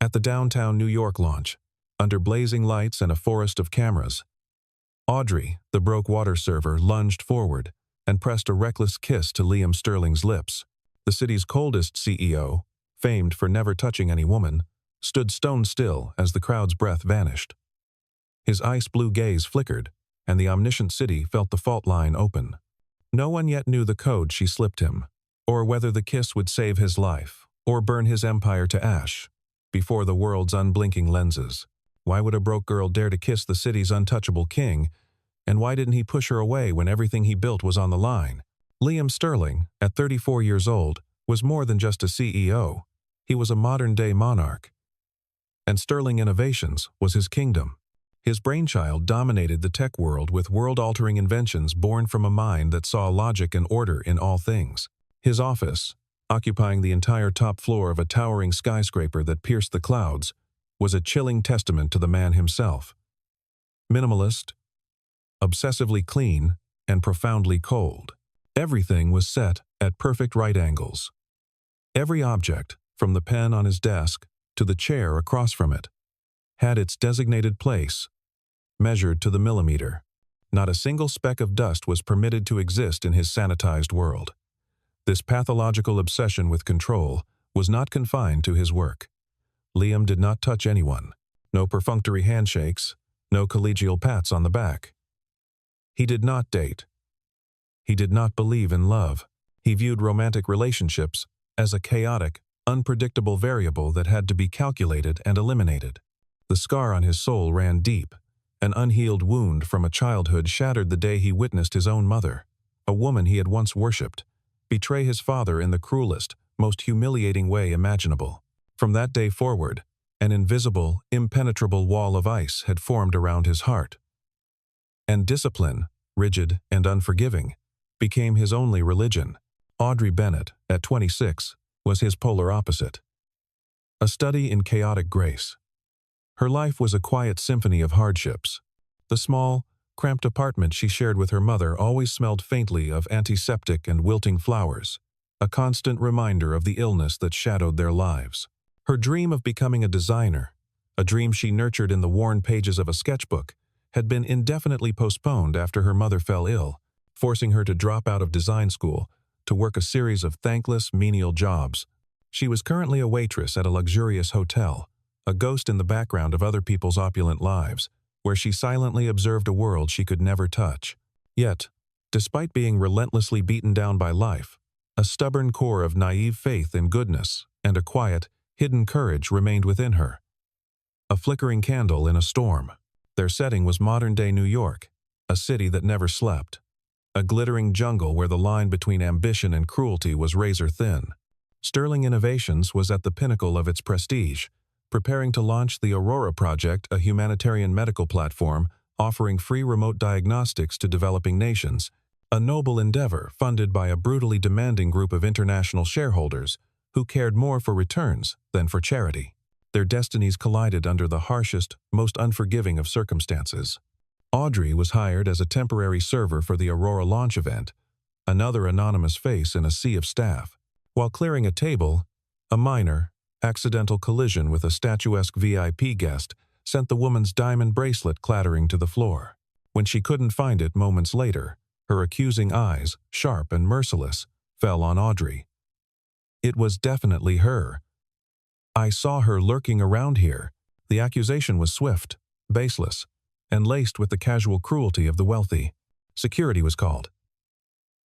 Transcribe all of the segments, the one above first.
At the downtown New York launch, under blazing lights and a forest of cameras, Audrey, the broke water server, lunged forward and pressed a reckless kiss to Liam Sterling's lips. The city's coldest CEO, famed for never touching any woman, stood stone still as the crowd's breath vanished. His ice-blue gaze flickered, and the omniscient city felt the fault line open. No one yet knew the code she slipped him, or whether the kiss would save his life, or burn his empire to ash, before the world's unblinking lenses. Why would a broke girl dare to kiss the city's untouchable king, and why didn't he push her away when everything he built was on the line? Liam Sterling, at 34 years old, was more than just a CEO. He was a modern-day monarch. And Sterling Innovations was his kingdom. His brainchild dominated the tech world with world-altering inventions born from a mind that saw logic and order in all things. His office, occupying the entire top floor of a towering skyscraper that pierced the clouds, was a chilling testament to the man himself. Minimalist, obsessively clean, and profoundly cold. Everything was set at perfect right angles. Every object, from the pen on his desk to the chair across from it, had its designated place, measured to the millimeter. Not a single speck of dust was permitted to exist in his sanitized world. This pathological obsession with control was not confined to his work. Liam did not touch anyone. No perfunctory handshakes, no collegial pats on the back. He did not date. He did not believe in love. He viewed romantic relationships as a chaotic, unpredictable variable that had to be calculated and eliminated. The scar on his soul ran deep. An unhealed wound from a childhood shattered the day he witnessed his own mother, a woman he had once worshipped, betray his father in the cruelest, most humiliating way imaginable. From that day forward, an invisible, impenetrable wall of ice had formed around his heart. And discipline, rigid and unforgiving, became his only religion. Audrey Bennett, at 26, was his polar opposite. A study in chaotic grace. Her life was a quiet symphony of hardships. The small, cramped apartment she shared with her mother always smelled faintly of antiseptic and wilting flowers, a constant reminder of the illness that shadowed their lives. Her dream of becoming a designer, a dream she nurtured in the worn pages of a sketchbook, had been indefinitely postponed after her mother fell ill, forcing her to drop out of design school to work a series of thankless, menial jobs. She was currently a waitress at a luxurious hotel, a ghost in the background of other people's opulent lives, where she silently observed a world she could never touch. Yet, despite being relentlessly beaten down by life, a stubborn core of naive faith in goodness and a quiet, hidden courage remained within her. A flickering candle in a storm. Their setting was modern-day New York, a city that never slept. A glittering jungle where the line between ambition and cruelty was razor-thin. Sterling Innovations was at the pinnacle of its prestige, preparing to launch the Aurora Project, a humanitarian medical platform offering free remote diagnostics to developing nations, a noble endeavor funded by a brutally demanding group of international shareholders who cared more for returns than for charity. Their destinies collided under the harshest, most unforgiving of circumstances. Audrey was hired as a temporary server for the Aurora launch event, another anonymous face in a sea of staff. While clearing a table, a minor, accidental collision with a statuesque VIP guest sent the woman's diamond bracelet clattering to the floor. When she couldn't find it moments later, her accusing eyes, sharp and merciless, fell on Audrey. It was definitely her. "I saw her lurking around here." The accusation was swift, baseless, and laced with the casual cruelty of the wealthy. Security was called.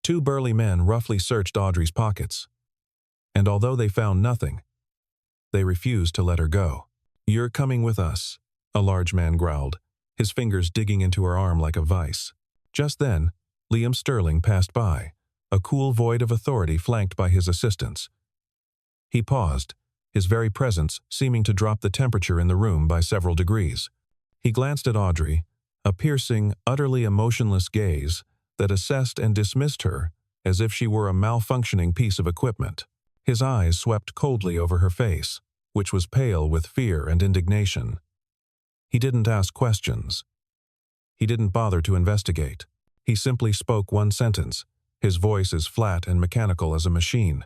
Two burly men roughly searched Audrey's pockets, and although they found nothing, they refused to let her go. "You're coming with us," a large man growled, his fingers digging into her arm like a vice. Just then, Liam Sterling passed by, a cool void of authority flanked by his assistants. He paused, his very presence seeming to drop the temperature in the room by several degrees. He glanced at Audrey, a piercing, utterly emotionless gaze that assessed and dismissed her as if she were a malfunctioning piece of equipment. His eyes swept coldly over her face, which was pale with fear and indignation. He didn't ask questions. He didn't bother to investigate. He simply spoke one sentence, his voice as flat and mechanical as a machine.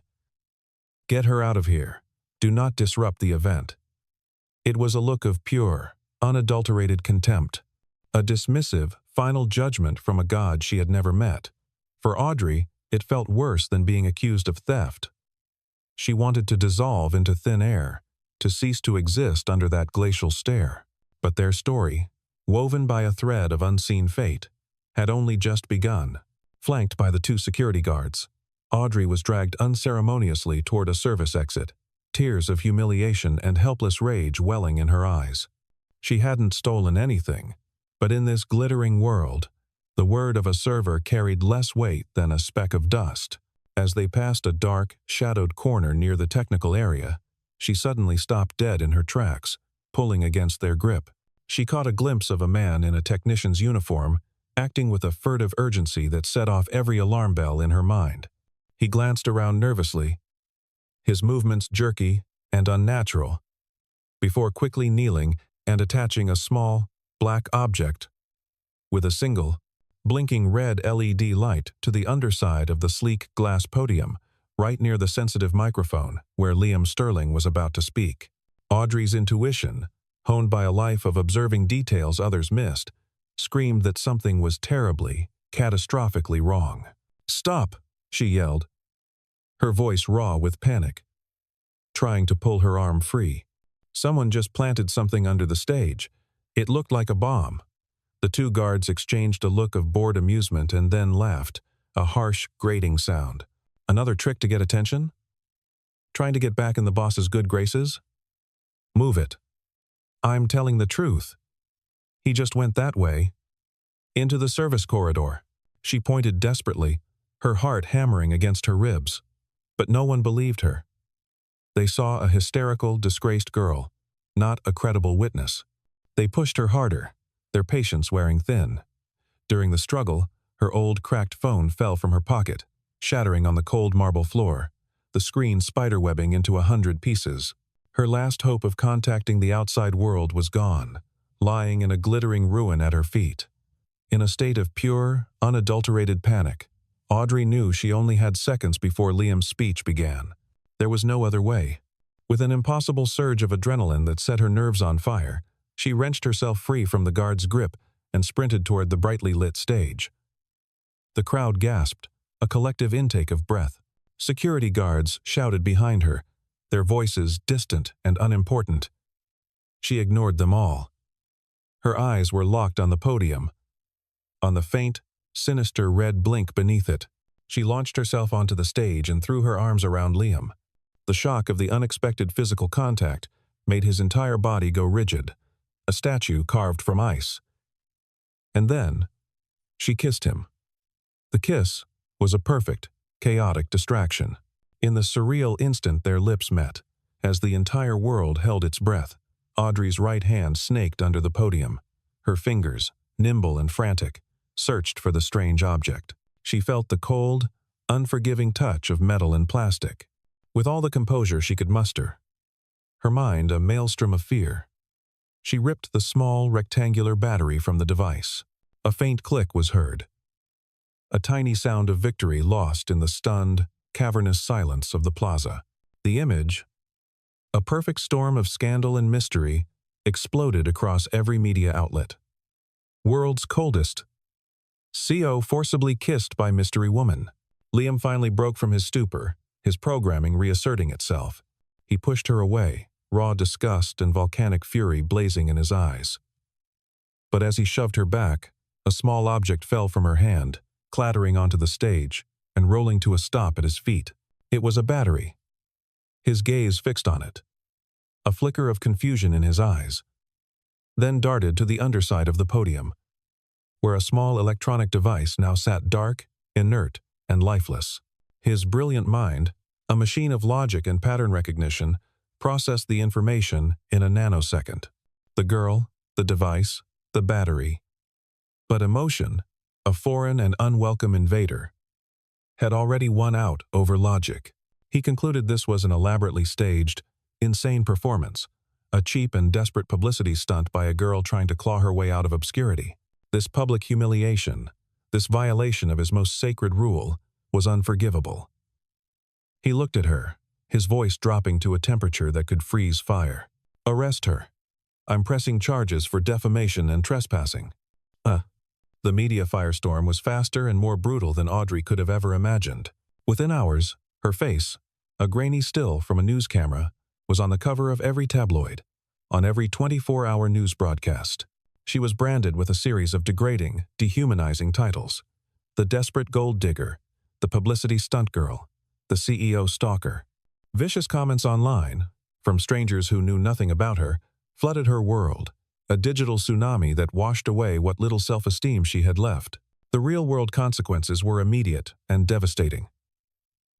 "Get her out of here. Do not disrupt the event." It was a look of pure, unadulterated contempt, a dismissive, final judgment from a god she had never met. For Audrey, it felt worse than being accused of theft. She wanted to dissolve into thin air, to cease to exist under that glacial stare. But their story, woven by a thread of unseen fate, had only just begun. Flanked by the two security guards, Audrey was dragged unceremoniously toward a service exit, tears of humiliation and helpless rage welling in her eyes. She hadn't stolen anything, but in this glittering world, the word of a server carried less weight than a speck of dust. As they passed a dark, shadowed corner near the technical area, she suddenly stopped dead in her tracks, pulling against their grip. She caught a glimpse of a man in a technician's uniform, acting with a furtive urgency that set off every alarm bell in her mind. He glanced around nervously, his movements jerky and unnatural, before quickly kneeling and attaching a small, black object with a single, blinking red LED light to the underside of the sleek glass podium, right near the sensitive microphone where Liam Sterling was about to speak. Audrey's intuition, honed by a life of observing details others missed, screamed that something was terribly, catastrophically wrong. "Stop!" she yelled, her voice raw with panic, trying to pull her arm free. Someone just planted something under the stage. It looked like a bomb. The two guards exchanged a look of bored amusement and then laughed, a harsh, grating sound. Another trick to get attention? Trying to get back in the boss's good graces? Move it. I'm telling the truth. He just went that way. Into the service corridor. She pointed desperately, her heart hammering against her ribs. But no one believed her. They saw a hysterical, disgraced girl, not a credible witness. They pushed her harder, their patience wearing thin. During the struggle, her old cracked phone fell from her pocket, shattering on the cold marble floor, the screen spiderwebbing into 100 pieces. Her last hope of contacting the outside world was gone, lying in a glittering ruin at her feet. In a state of pure, unadulterated panic, Audrey knew she only had seconds before Liam's speech began. There was no other way. With an impossible surge of adrenaline that set her nerves on fire, she wrenched herself free from the guard's grip and sprinted toward the brightly lit stage. The crowd gasped, a collective intake of breath. Security guards shouted behind her, their voices distant and unimportant. She ignored them all. Her eyes were locked on the podium, on the faint, sinister red blink beneath it. She launched herself onto the stage and threw her arms around Liam. The shock of the unexpected physical contact made his entire body go rigid, a statue carved from ice. And then, she kissed him. The kiss was a perfect, chaotic distraction. In the surreal instant their lips met, as the entire world held its breath, Audrey's right hand snaked under the podium. Her fingers, nimble and frantic, searched for the strange object. She felt the cold, unforgiving touch of metal and plastic. With all the composure she could muster, her mind a maelstrom of fear, she ripped the small, rectangular battery from the device. A faint click was heard, a tiny sound of victory lost in the stunned, cavernous silence of the plaza. The image, a perfect storm of scandal and mystery, exploded across every media outlet. World's coldest. CO forcibly kissed by mystery woman. Liam finally broke from his stupor, his programming reasserting itself. He pushed her away, raw disgust and volcanic fury blazing in his eyes. But as he shoved her back, a small object fell from her hand, clattering onto the stage and rolling to a stop at his feet. It was a battery. His gaze fixed on it, a flicker of confusion in his eyes, then darted to the underside of the podium, where a small electronic device now sat dark, inert, and lifeless. His brilliant mind, a machine of logic and pattern recognition, processed the information in a nanosecond. The girl, the device, the battery. But emotion, a foreign and unwelcome invader, had already won out over logic. He concluded this was an elaborately staged, insane performance, a cheap and desperate publicity stunt by a girl trying to claw her way out of obscurity. This public humiliation, this violation of his most sacred rule, was unforgivable. He looked at her, his voice dropping to a temperature that could freeze fire. "Arrest her," I'm pressing charges for defamation and trespassing." The media firestorm was faster and more brutal than Audrey could have ever imagined. Within hours, her face, a grainy still from a news camera, was on the cover of every tabloid, on every 24-hour news broadcast. She was branded with a series of degrading, dehumanizing titles: the desperate gold digger, the publicity stunt girl, the CEO stalker. Vicious comments online, from strangers who knew nothing about her, flooded her world, a digital tsunami that washed away what little self-esteem she had left. The real-world consequences were immediate and devastating.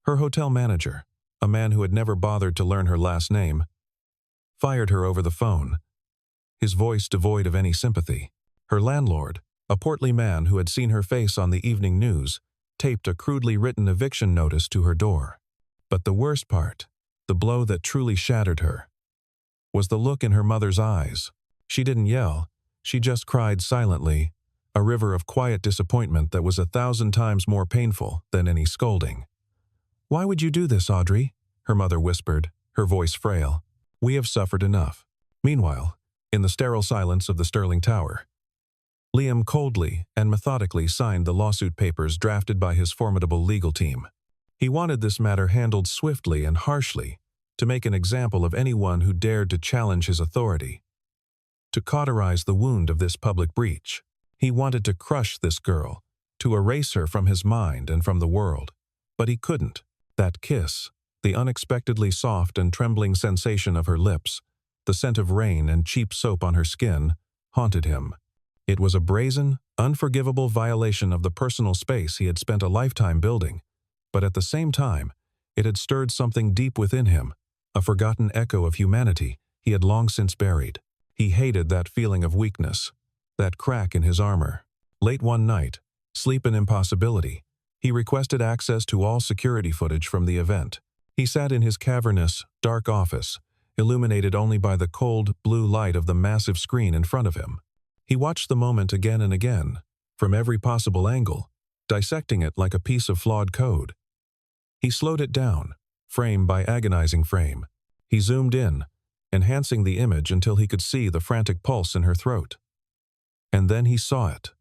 Her hotel manager, a man who had never bothered to learn her last name, fired her over the phone, his voice devoid of any sympathy. Her landlord, a portly man who had seen her face on the evening news, taped a crudely written eviction notice to her door. But the worst part, the blow that truly shattered her, was the look in her mother's eyes. She didn't yell, she just cried silently, a river of quiet disappointment that was 1,000 times more painful than any scolding. "Why would you do this, Audrey?" her mother whispered, her voice frail. "We have suffered enough." Meanwhile, in the sterile silence of the Sterling Tower, Liam coldly and methodically signed the lawsuit papers drafted by his formidable legal team. He wanted this matter handled swiftly and harshly, to make an example of anyone who dared to challenge his authority, to cauterize the wound of this public breach. He wanted to crush this girl, to erase her from his mind and from the world. But he couldn't. That kiss, the unexpectedly soft and trembling sensation of her lips, the scent of rain and cheap soap on her skin, haunted him. It was a brazen, unforgivable violation of the personal space he had spent a lifetime building, but at the same time, it had stirred something deep within him, a forgotten echo of humanity he had long since buried. He hated that feeling of weakness, that crack in his armor. Late one night, sleep an impossibility, he requested access to all security footage from the event. He sat in his cavernous, dark office, illuminated only by the cold, blue light of the massive screen in front of him. He watched the moment again and again, from every possible angle, dissecting it like a piece of flawed code. He slowed it down, frame by agonizing frame. He zoomed in, enhancing the image until he could see the frantic pulse in her throat. And then he saw it.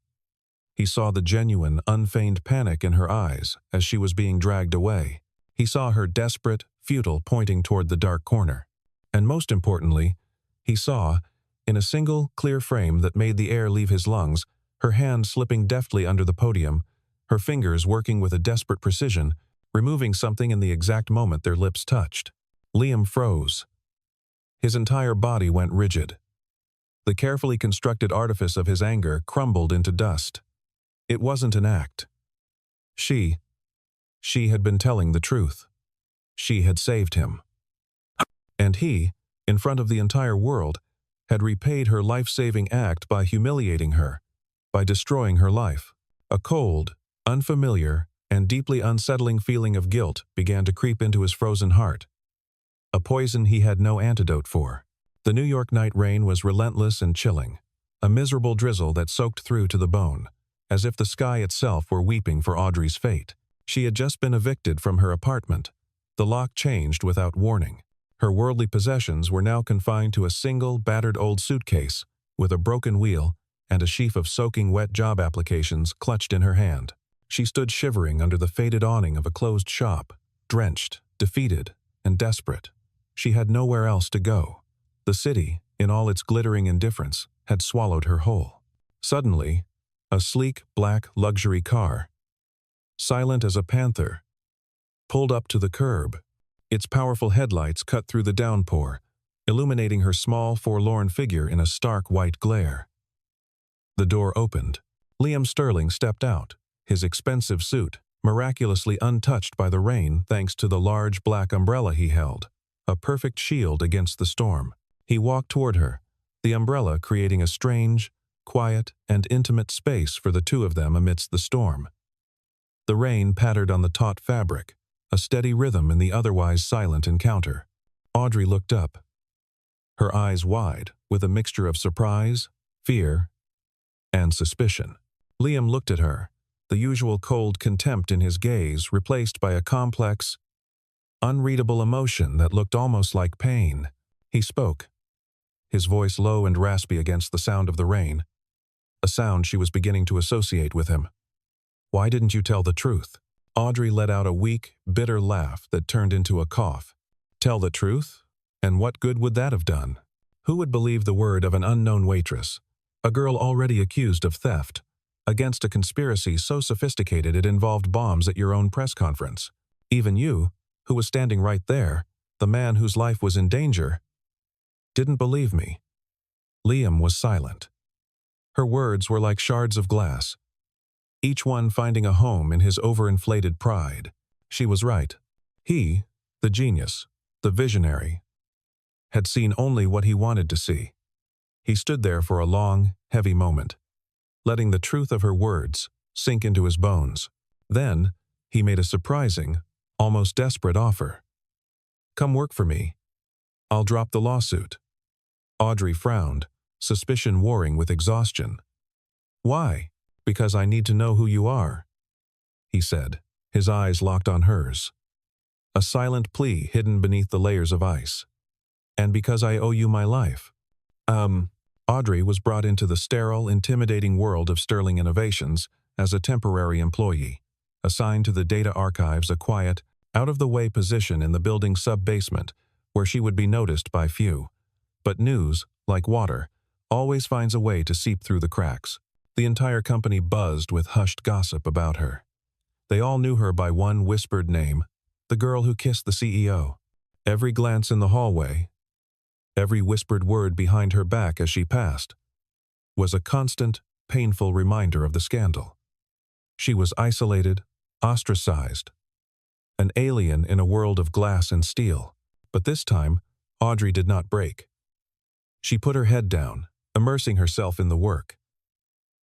He saw the genuine, unfeigned panic in her eyes as she was being dragged away. He saw her desperate, futile pointing toward the dark corner. And most importantly, he saw, in a single, clear frame that made the air leave his lungs, her hand slipping deftly under the podium, her fingers working with a desperate precision, removing something in the exact moment their lips touched. Liam froze. His entire body went rigid. The carefully constructed artifice of his anger crumbled into dust. It wasn't an act. She had been telling the truth. She had saved him. And he, in front of the entire world, had repaid her life-saving act by humiliating her, by destroying her life. A cold, unfamiliar, and deeply unsettling feeling of guilt began to creep into his frozen heart. A poison he had no antidote for. The New York night rain was relentless and chilling, a miserable drizzle that soaked through to the bone, as if the sky itself were weeping for Audrey's fate. She had just been evicted from her apartment. The lock changed without warning. Her worldly possessions were now confined to a single, battered old suitcase, with a broken wheel and a sheaf of soaking wet job applications clutched in her hand. She stood shivering under the faded awning of a closed shop, drenched, defeated, and desperate. She had nowhere else to go. The city, in all its glittering indifference, had swallowed her whole. Suddenly, a sleek, black luxury car, silent as a panther, pulled up to the curb. Its powerful headlights cut through the downpour, illuminating her small, forlorn figure in a stark white glare. The door opened. Liam Sterling stepped out, his expensive suit miraculously untouched by the rain thanks to the large black umbrella he held, a perfect shield against the storm. He walked toward her, the umbrella creating a strange, quiet, and intimate space for the two of them amidst the storm. The rain pattered on the taut fabric, a steady rhythm in the otherwise silent encounter. Audrey looked up, her eyes wide with a mixture of surprise, fear, and suspicion. Liam looked at her, the usual cold contempt in his gaze replaced by a complex, unreadable emotion that looked almost like pain. He spoke, his voice low and raspy against the sound of the rain, a sound she was beginning to associate with him. "Why didn't you tell the truth?" Audrey let out a weak, bitter laugh that turned into a cough. Tell the truth? And what good would that have done? Who would believe the word of an unknown waitress, a girl already accused of theft, against a conspiracy so sophisticated it involved bombs at your own press conference? Even you, who was standing right there, the man whose life was in danger, didn't believe me. Liam was silent. Her words were like shards of glass, each one finding a home in his overinflated pride. She was right. He, the genius, the visionary, had seen only what he wanted to see. He stood there for a long, heavy moment, letting the truth of her words sink into his bones. Then, he made a surprising, almost desperate offer. "Come work for me. I'll drop the lawsuit." Audrey frowned, suspicion warring with exhaustion. "Why?" "Because I need to know who you are," he said, his eyes locked on hers. A silent plea hidden beneath the layers of ice. "And because I owe you my life." Audrey was brought into the sterile, intimidating world of Sterling Innovations as a temporary employee, assigned to the data archives, a quiet, out-of-the-way position in the building's sub-basement where she would be noticed by few. But news, like water, always finds a way to seep through the cracks. The entire company buzzed with hushed gossip about her. They all knew her by one whispered name, the girl who kissed the CEO. Every glance in the hallway, every whispered word behind her back as she passed, was a constant, painful reminder of the scandal. She was isolated, ostracized, an alien in a world of glass and steel. But this time, Audrey did not break. She put her head down, immersing herself in the work,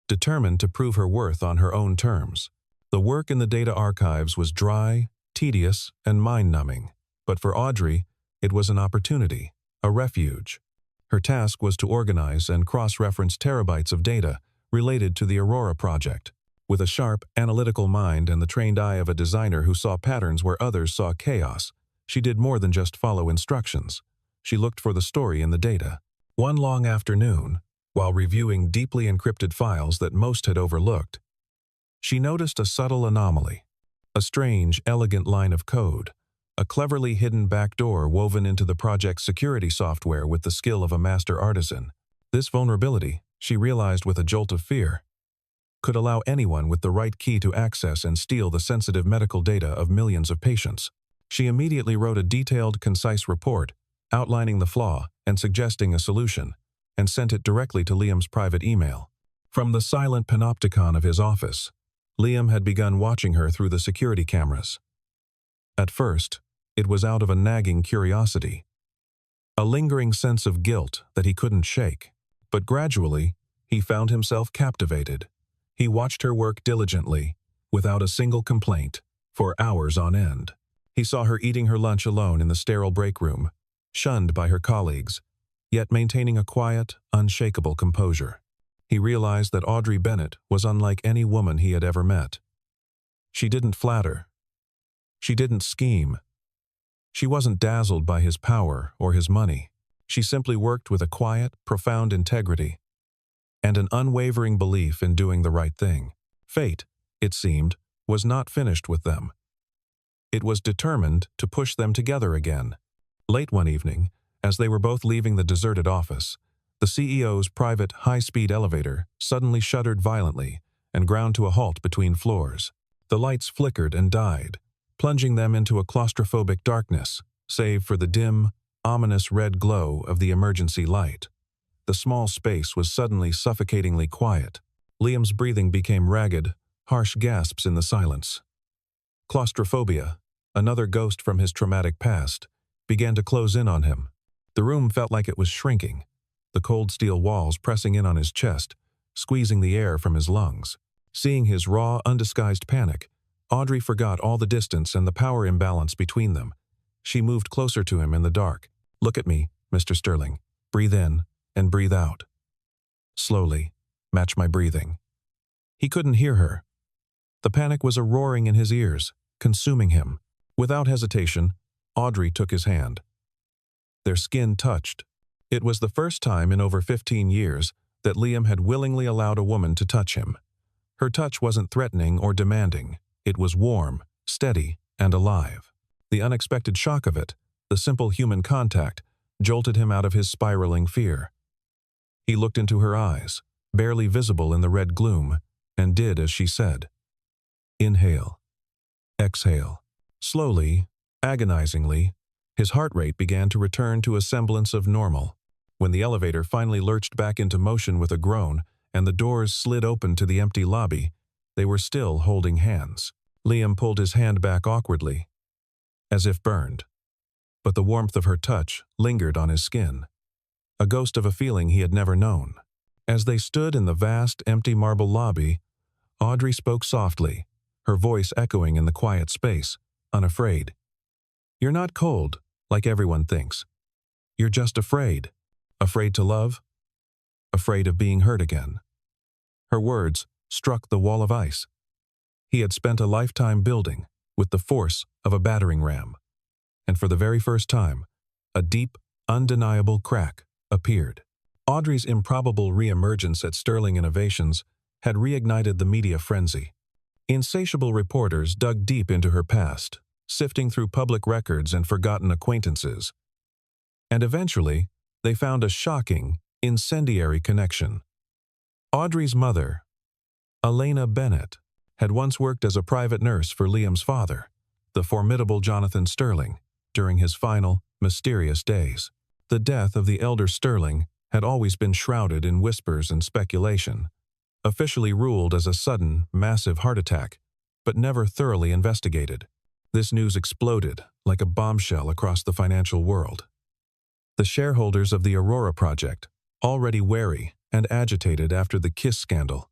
determined to prove her worth on her own terms. The work in the data archives was dry, tedious, and mind-numbing. But for Audrey, it was an opportunity, a refuge. Her task was to organize and cross-reference terabytes of data related to the Aurora project. With a sharp, analytical mind and the trained eye of a designer who saw patterns where others saw chaos, she did more than just follow instructions. She looked for the story in the data. One long afternoon, while reviewing deeply encrypted files that most had overlooked, she noticed a subtle anomaly, a strange, elegant line of code, a cleverly hidden backdoor woven into the project's security software with the skill of a master artisan. This vulnerability, she realized with a jolt of fear, could allow anyone with the right key to access and steal the sensitive medical data of millions of patients. She immediately wrote a detailed, concise report, outlining the flaw and suggesting a solution, and sent it directly to Liam's private email. From the silent panopticon of his office, Liam had begun watching her through the security cameras. At first, it was out of a nagging curiosity, a lingering sense of guilt that he couldn't shake. But gradually, he found himself captivated. He watched her work diligently, without a single complaint, for hours on end. He saw her eating her lunch alone in the sterile break room, shunned by her colleagues, yet maintaining a quiet, unshakable composure. He realized that Audrey Bennett was unlike any woman he had ever met. She didn't flatter. She didn't scheme. She wasn't dazzled by his power or his money. She simply worked with a quiet, profound integrity and an unwavering belief in doing the right thing. Fate, it seemed, was not finished with them. It was determined to push them together again. Late one evening, as they were both leaving the deserted office, the CEO's private high-speed elevator suddenly shuddered violently and ground to a halt between floors. The lights flickered and died, plunging them into a claustrophobic darkness, save for the dim, ominous red glow of the emergency light. The small space was suddenly suffocatingly quiet. Liam's breathing became ragged, harsh gasps in the silence. Claustrophobia, another ghost from his traumatic past, began to close in on him. The room felt like it was shrinking, the cold steel walls pressing in on his chest, squeezing the air from his lungs. Seeing his raw, undisguised panic, Audrey forgot all the distance and the power imbalance between them. She moved closer to him in the dark. "Look at me, Mr. Sterling. Breathe in and breathe out. Slowly, match my breathing." He couldn't hear her. The panic was a roaring in his ears, consuming him. Without hesitation, Audrey took his hand. Their skin touched, It was the first time in over 15 years that Liam had willingly allowed a woman to touch him. Her touch wasn't threatening or demanding. It was warm, steady, and alive. The unexpected shock of it, the simple human contact, jolted him out of his spiraling fear. He looked into her eyes, barely visible in the red gloom, and did as she said. Inhale. Exhale. Slowly, agonizingly, his heart rate began to return to a semblance of normal. When the elevator finally lurched back into motion with a groan and the doors slid open to the empty lobby, they were still holding hands. Liam pulled his hand back awkwardly, as if burned. But the warmth of her touch lingered on his skin, a ghost of a feeling he had never known. As they stood in the vast, empty marble lobby, Audrey spoke softly, her voice echoing in the quiet space, unafraid. You're not cold, like everyone thinks. You're just afraid. Afraid to love? Afraid of being hurt again. Her words struck the wall of ice. He had spent a lifetime building with the force of a battering ram. And for the very first time, a deep, undeniable crack appeared. Audrey's improbable re-emergence at Sterling Innovations had reignited the media frenzy. Insatiable reporters dug deep into her past, sifting through public records and forgotten acquaintances. And eventually, they found a shocking, incendiary connection. Audrey's mother, Elena Bennett, had once worked as a private nurse for Liam's father, the formidable Jonathan Sterling, during his final, mysterious days. The death of the elder Sterling had always been shrouded in whispers and speculation, officially ruled as a sudden, massive heart attack, but never thoroughly investigated. This news exploded like a bombshell across the financial world. The shareholders of the Aurora project, already wary and agitated after the Kiss scandal,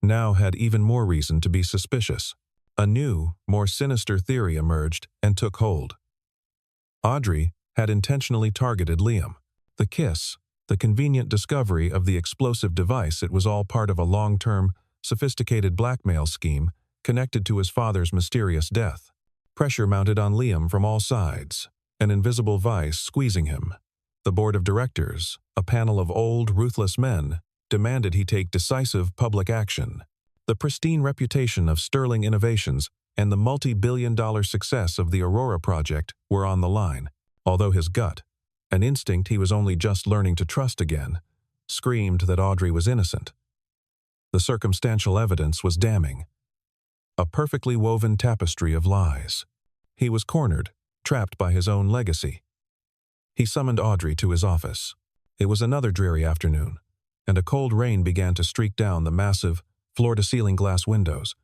now had even more reason to be suspicious. A new, more sinister theory emerged and took hold. Audrey had intentionally targeted Liam. The Kiss, the convenient discovery of the explosive device, it was all part of a long-term, sophisticated blackmail scheme connected to his father's mysterious death. Pressure mounted on Liam from all sides, an invisible vice squeezing him. The board of directors, a panel of old, ruthless men, demanded he take decisive public action. The pristine reputation of Sterling Innovations and the multi-billion-dollar success of the Aurora project were on the line, although his gut, an instinct he was only just learning to trust again, screamed that Audrey was innocent. The circumstantial evidence was damning. A perfectly woven tapestry of lies. He was cornered, trapped by his own legacy. He summoned Audrey to his office. It was another dreary afternoon, and a cold rain began to streak down the massive, floor-to-ceiling glass windows,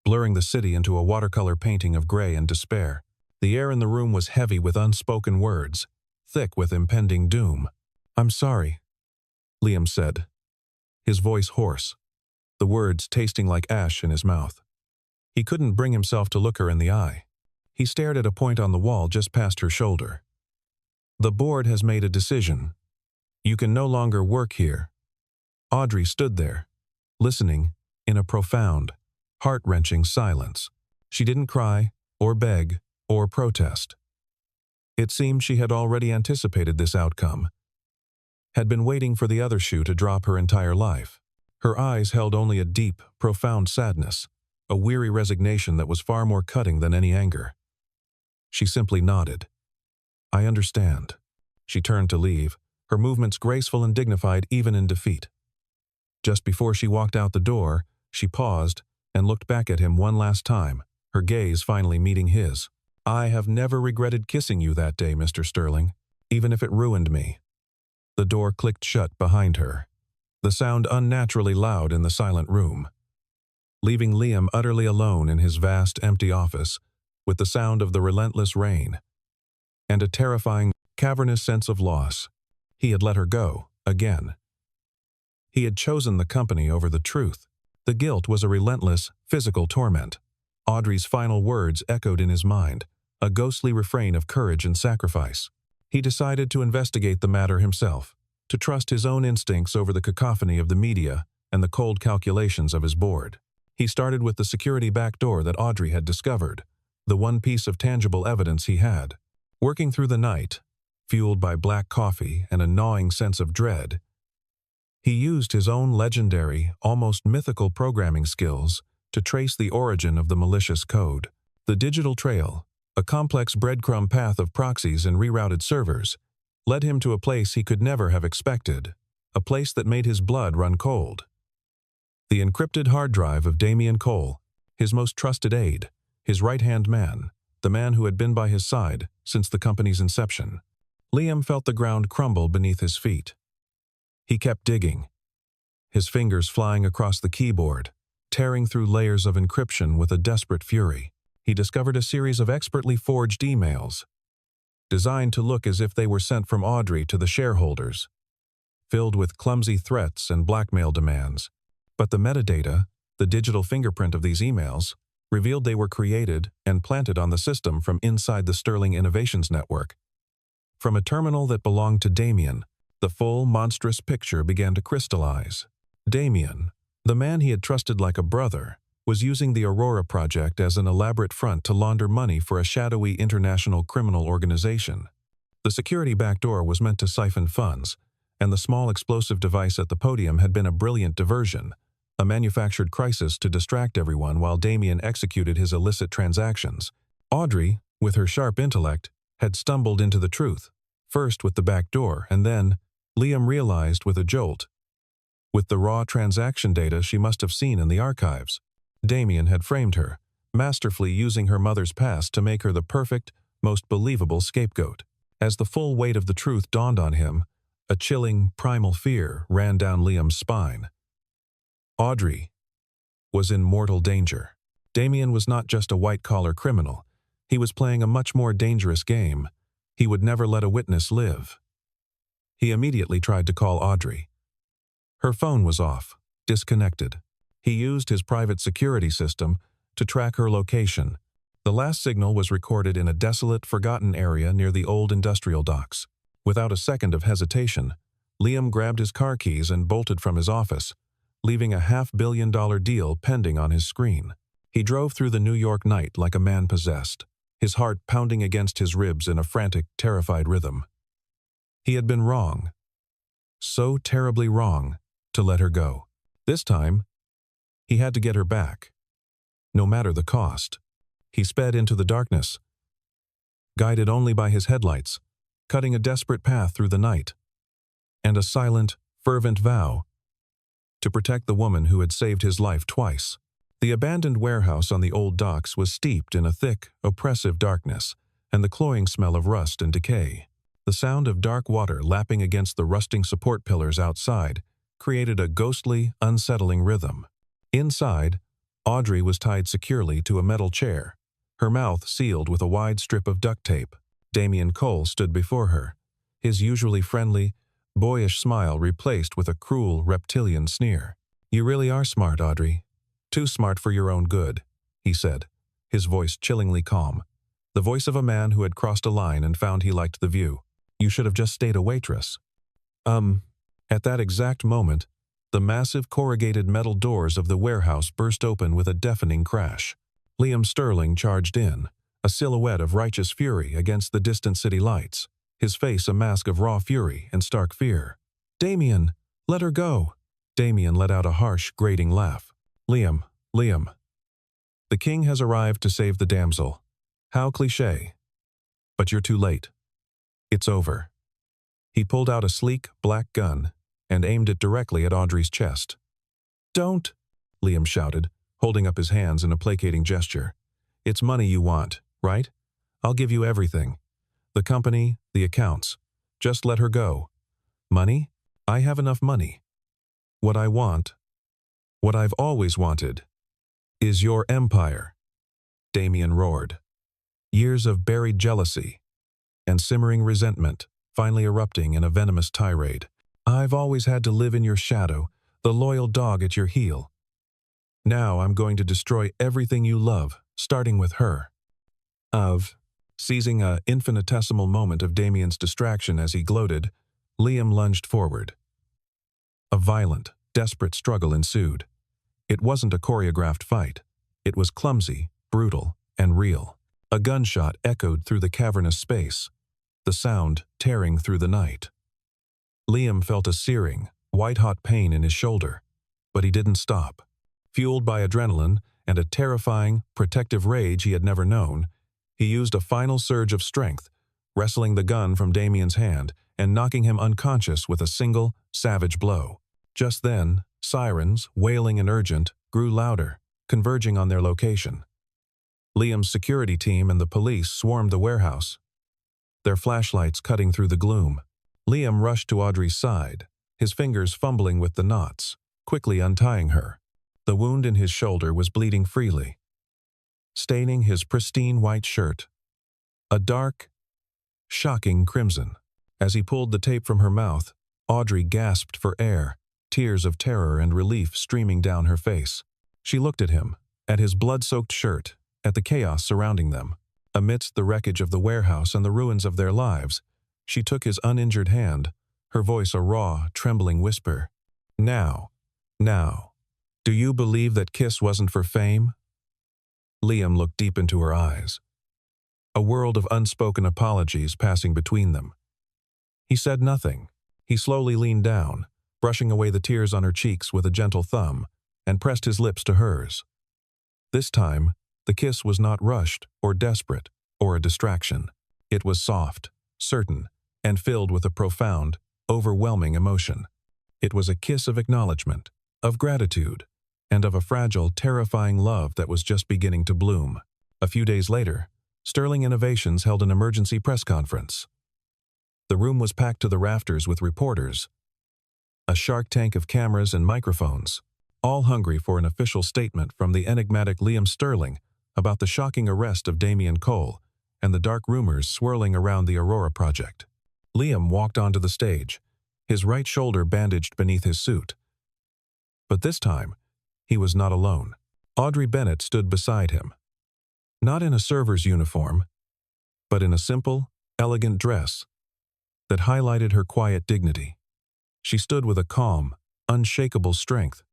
blurring the city into a watercolor painting of gray and despair. The air in the room was heavy with unspoken words, thick with impending doom. "I'm sorry," Liam said, his voice hoarse, the words tasting like ash in his mouth. He couldn't bring himself to look her in the eye. He stared at a point on the wall just past her shoulder. "The board has made a decision. You can no longer work here." Audrey stood there, listening in a profound, heart-wrenching silence. She didn't cry, or beg, or protest. It seemed she had already anticipated this outcome, had been waiting for the other shoe to drop her entire life. Her eyes held only a deep, profound sadness, a weary resignation that was far more cutting than any anger. She simply nodded. "I understand." She turned to leave, her movements graceful and dignified even in defeat. Just before she walked out the door, she paused and looked back at him one last time, her gaze finally meeting his. "I have never regretted kissing you that day, Mr. Sterling, even if it ruined me." The door clicked shut behind her, the sound unnaturally loud in the silent room, leaving Liam utterly alone in his vast, empty office, with the sound of the relentless rain, and a terrifying, cavernous sense of loss. He had let her go, again. He had chosen the company over the truth. The guilt was a relentless, physical torment. Audrey's final words echoed in his mind, a ghostly refrain of courage and sacrifice. He decided to investigate the matter himself, to trust his own instincts over the cacophony of the media and the cold calculations of his board. He started with the security back door that Audrey had discovered, the one piece of tangible evidence he had. Working through the night, fueled by black coffee and a gnawing sense of dread. He used his own legendary, almost mythical programming skills to trace the origin of the malicious code. The digital trail, a complex breadcrumb path of proxies and rerouted servers, led him to a place he could never have expected, a place that made his blood run cold. The encrypted hard drive of Damian Cole, his most trusted aide, his right-hand man, the man who had been by his side since the company's inception. Liam felt the ground crumble beneath his feet. He kept digging, his fingers flying across the keyboard, tearing through layers of encryption with a desperate fury. He discovered a series of expertly forged emails, designed to look as if they were sent from Audrey to the shareholders, filled with clumsy threats and blackmail demands. But the metadata, the digital fingerprint of these emails, revealed they were created and planted on the system from inside the Sterling Innovations Network. From a terminal that belonged to Damian, the full, monstrous picture began to crystallize. Damian, the man he had trusted like a brother, was using the Aurora project as an elaborate front to launder money for a shadowy international criminal organization. The security backdoor was meant to siphon funds, and the small explosive device at the podium had been a brilliant diversion, a manufactured crisis to distract everyone while Damian executed his illicit transactions. Audrey, with her sharp intellect, had stumbled into the truth, first with the back door, and then, Liam realized with a jolt, with the raw transaction data she must have seen in the archives. Damian had framed her, masterfully using her mother's past to make her the perfect, most believable scapegoat. As the full weight of the truth dawned on him, a chilling, primal fear ran down Liam's spine. Audrey was in mortal danger. Damian was not just a white-collar criminal. He was playing a much more dangerous game. He would never let a witness live. He immediately tried to call Audrey. Her phone was off, disconnected. He used his private security system to track her location. The last signal was recorded in a desolate, forgotten area near the old industrial docks. Without a second of hesitation, Liam grabbed his car keys and bolted from his office, leaving a $500 million deal pending on his screen. He drove through the New York night like a man possessed, his heart pounding against his ribs in a frantic, terrified rhythm. He had been wrong, so terribly wrong, to let her go. This time, he had to get her back, no matter the cost. He sped into the darkness, guided only by his headlights, cutting a desperate path through the night, and a silent, fervent vow to protect the woman who had saved his life twice. The abandoned warehouse on the old docks was steeped in a thick, oppressive darkness, and the cloying smell of rust and decay. The sound of dark water lapping against the rusting support pillars outside created a ghostly, unsettling rhythm. Inside, Audrey was tied securely to a metal chair, her mouth sealed with a wide strip of duct tape. Damian Cole stood before her, his usually friendly, boyish smile replaced with a cruel, reptilian sneer. "You really are smart, Audrey. Too smart for your own good," he said, his voice chillingly calm, the voice of a man who had crossed a line and found he liked the view. "You should have just stayed a waitress." At that exact moment, the massive corrugated metal doors of the warehouse burst open with a deafening crash. Liam Sterling charged in, a silhouette of righteous fury against the distant city lights, his face a mask of raw fury and stark fear. "Damian, let her go!" Damian let out a harsh, grating laugh. Liam. The king has arrived to save the damsel. How cliché. But you're too late. It's over." He pulled out a sleek, black gun and aimed it directly at Audrey's chest. "Don't!" Liam shouted, holding up his hands in a placating gesture. "It's money you want, right? I'll give you everything. The company, the accounts. Just let her go. Money? I have enough money. What I want, what I've always wanted, is your empire." Damian roared. Years of buried jealousy and simmering resentment finally erupting in a venomous tirade. "I've always had to live in your shadow, the loyal dog at your heel. Now I'm going to destroy everything you love, starting with her." Seizing a infinitesimal moment of Damian's distraction as he gloated, Liam lunged forward. A violent, desperate struggle ensued. It wasn't a choreographed fight. It was clumsy, brutal, and real. A gunshot echoed through the cavernous space. The the sound tearing through the night. Liam felt a searing, white-hot pain in his shoulder, but he didn't stop. Fueled by adrenaline and a terrifying, protective rage he had never known, he used a final surge of strength, wresting the gun from Damien's hand and knocking him unconscious with a single, savage blow. Just then, sirens, wailing and urgent, grew louder, converging on their location. Liam's security team and the police swarmed the warehouse, their flashlights cutting through the gloom. Liam rushed to Audrey's side, his fingers fumbling with the knots, quickly untying her. The wound in his shoulder was bleeding freely, staining his pristine white shirt, a dark, shocking crimson. As he pulled the tape from her mouth, Audrey gasped for air, tears of terror and relief streaming down her face. She looked at him, at his blood-soaked shirt, at the chaos surrounding them. Amidst the wreckage of the warehouse and the ruins of their lives, she took his uninjured hand, her voice a raw, trembling whisper. Now, do you believe that kiss wasn't for fame? Liam looked deep into her eyes, a world of unspoken apologies passing between them. He said nothing. He slowly leaned down, brushing away the tears on her cheeks with a gentle thumb, and pressed his lips to hers. This time, the kiss was not rushed or desperate or a distraction. It was soft, certain, and filled with a profound, overwhelming emotion. It was a kiss of acknowledgement, of gratitude, and of a fragile, terrifying love that was just beginning to bloom. A few days later, Sterling Innovations held an emergency press conference. The room was packed to the rafters with reporters, a shark tank of cameras and microphones, all hungry for an official statement from the enigmatic Liam Sterling about the shocking arrest of Damien Cole and the dark rumors swirling around the Aurora project. Liam walked onto the stage, his right shoulder bandaged beneath his suit. But this time, he was not alone. Audrey Bennett stood beside him. Not in a server's uniform, but in a simple, elegant dress that highlighted her quiet dignity. She stood with a calm, unshakable strength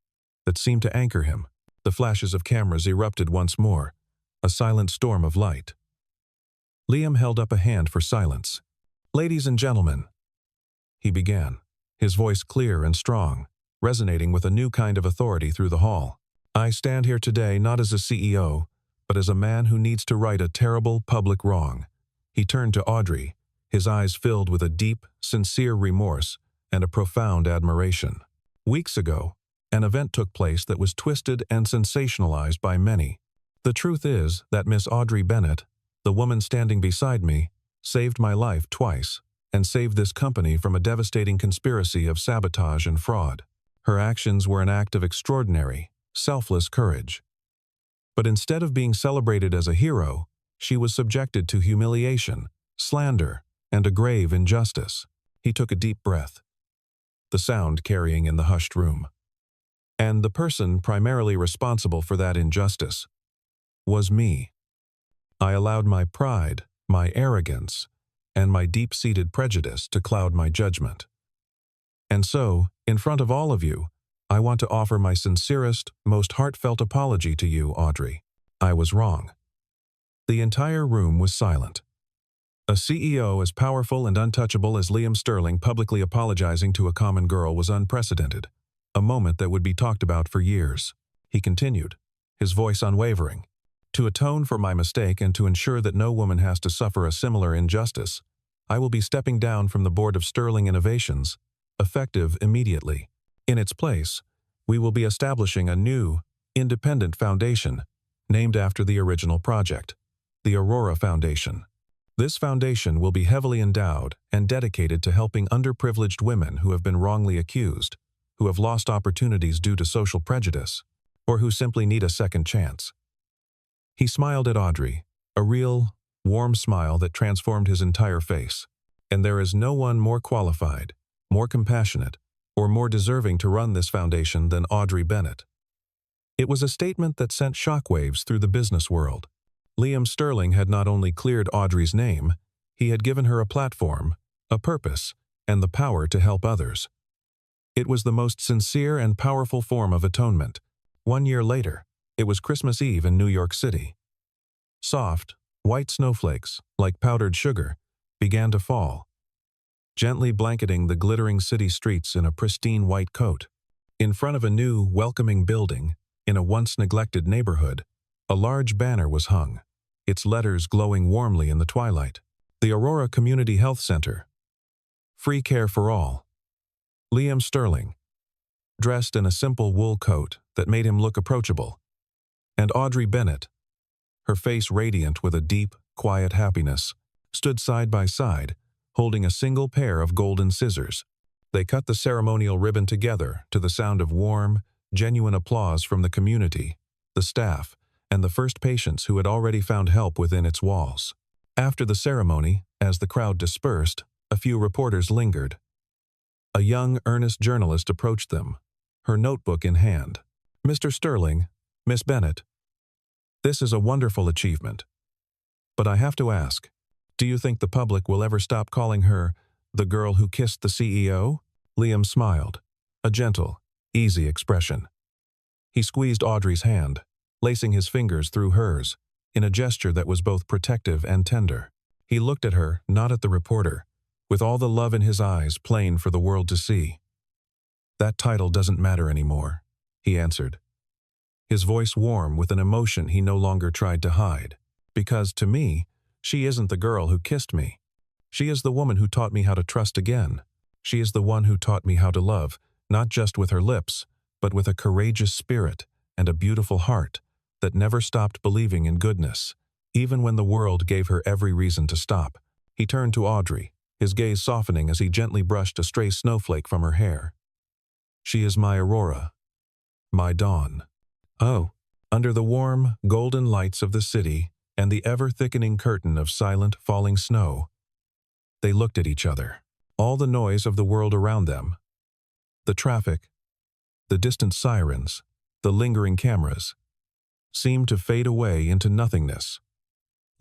that seemed to anchor him. The flashes of cameras erupted once more, a silent storm of light. Liam held up a hand for silence. "Ladies and gentlemen," he began, his voice clear and strong, resonating with a new kind of authority through the hall. "I stand here today not as a CEO, but as a man who needs to right a terrible public wrong." He turned to Audrey, his eyes filled with a deep, sincere remorse and a profound admiration. Weeks ago, an event took place that was twisted and sensationalized by many. The truth is that Miss Audrey Bennett, the woman standing beside me, saved my life twice and saved this company from a devastating conspiracy of sabotage and fraud. Her actions were an act of extraordinary, selfless courage. But instead of being celebrated as a hero, she was subjected to humiliation, slander, and a grave injustice. He took a deep breath, the sound carrying in the hushed room. And the person primarily responsible for that injustice was me. I allowed my pride, my arrogance, and my deep-seated prejudice to cloud my judgment. And so, in front of all of you, I want to offer my sincerest, most heartfelt apology to you, Audrey. I was wrong. The entire room was silent. A CEO as powerful and untouchable as Liam Sterling publicly apologizing to a common girl was unprecedented, a moment that would be talked about for years. He continued, his voice unwavering. "To atone for my mistake and to ensure that no woman has to suffer a similar injustice, I will be stepping down from the board of Sterling Innovations, effective immediately. In its place, we will be establishing a new, independent foundation named after the original project, the Aurora Foundation. This foundation will be heavily endowed and dedicated to helping underprivileged women who have been wrongly accused, who have lost opportunities due to social prejudice, or who simply need a second chance." He smiled at Audrey, a real, warm smile that transformed his entire face. "And there is no one more qualified, more compassionate, or more deserving to run this foundation than Audrey Bennett." It was a statement that sent shockwaves through the business world. Liam Sterling had not only cleared Audrey's name, he had given her a platform, a purpose, and the power to help others. It was the most sincere and powerful form of atonement. 1 year later, it was Christmas Eve in New York City. Soft, white snowflakes, like powdered sugar, began to fall, gently blanketing the glittering city streets in a pristine white coat. In front of a new, welcoming building, in a once neglected neighborhood, a large banner was hung, its letters glowing warmly in the twilight. The Aurora Community Health Center. Free care for all. Liam Sterling, dressed in a simple wool coat that made him look approachable, and Audrey Bennett, her face radiant with a deep, quiet happiness, stood side by side, holding a single pair of golden scissors. They cut the ceremonial ribbon together to the sound of warm, genuine applause from the community, the staff, and the first patients who had already found help within its walls. After the ceremony, as the crowd dispersed, a few reporters lingered. A young, earnest journalist approached them, her notebook in hand. "Mr. Sterling, Miss Bennett, this is a wonderful achievement. But I have to ask, do you think the public will ever stop calling her the girl who kissed the CEO?" Liam smiled, a gentle, easy expression. He squeezed Audrey's hand, lacing his fingers through hers, in a gesture that was both protective and tender. He looked at her, not at the reporter, with all the love in his eyes plain for the world to see. "That title doesn't matter anymore," he answered, his voice warm with an emotion he no longer tried to hide. "Because, to me, she isn't the girl who kissed me. She is the woman who taught me how to trust again. She is the one who taught me how to love, not just with her lips, but with a courageous spirit and a beautiful heart that never stopped believing in goodness, even when the world gave her every reason to stop." He turned to Audrey, his gaze softening as he gently brushed a stray snowflake from her hair. "She is my Aurora, my dawn." Oh, under the warm, golden lights of the city and the ever-thickening curtain of silent, falling snow, they looked at each other. All the noise of the world around them, the traffic, the distant sirens, the lingering cameras, seemed to fade away into nothingness.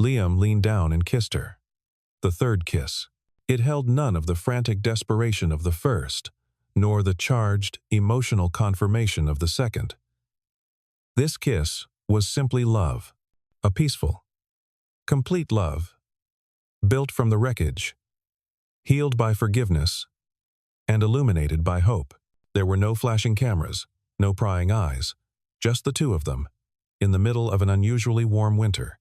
Liam leaned down and kissed her. The third kiss. It held none of the frantic desperation of the first, nor the charged, emotional confirmation of the second. This kiss was simply love, a peaceful, complete love, built from the wreckage, healed by forgiveness, and illuminated by hope. There were no flashing cameras, no prying eyes, just the two of them, in the middle of an unusually warm winter.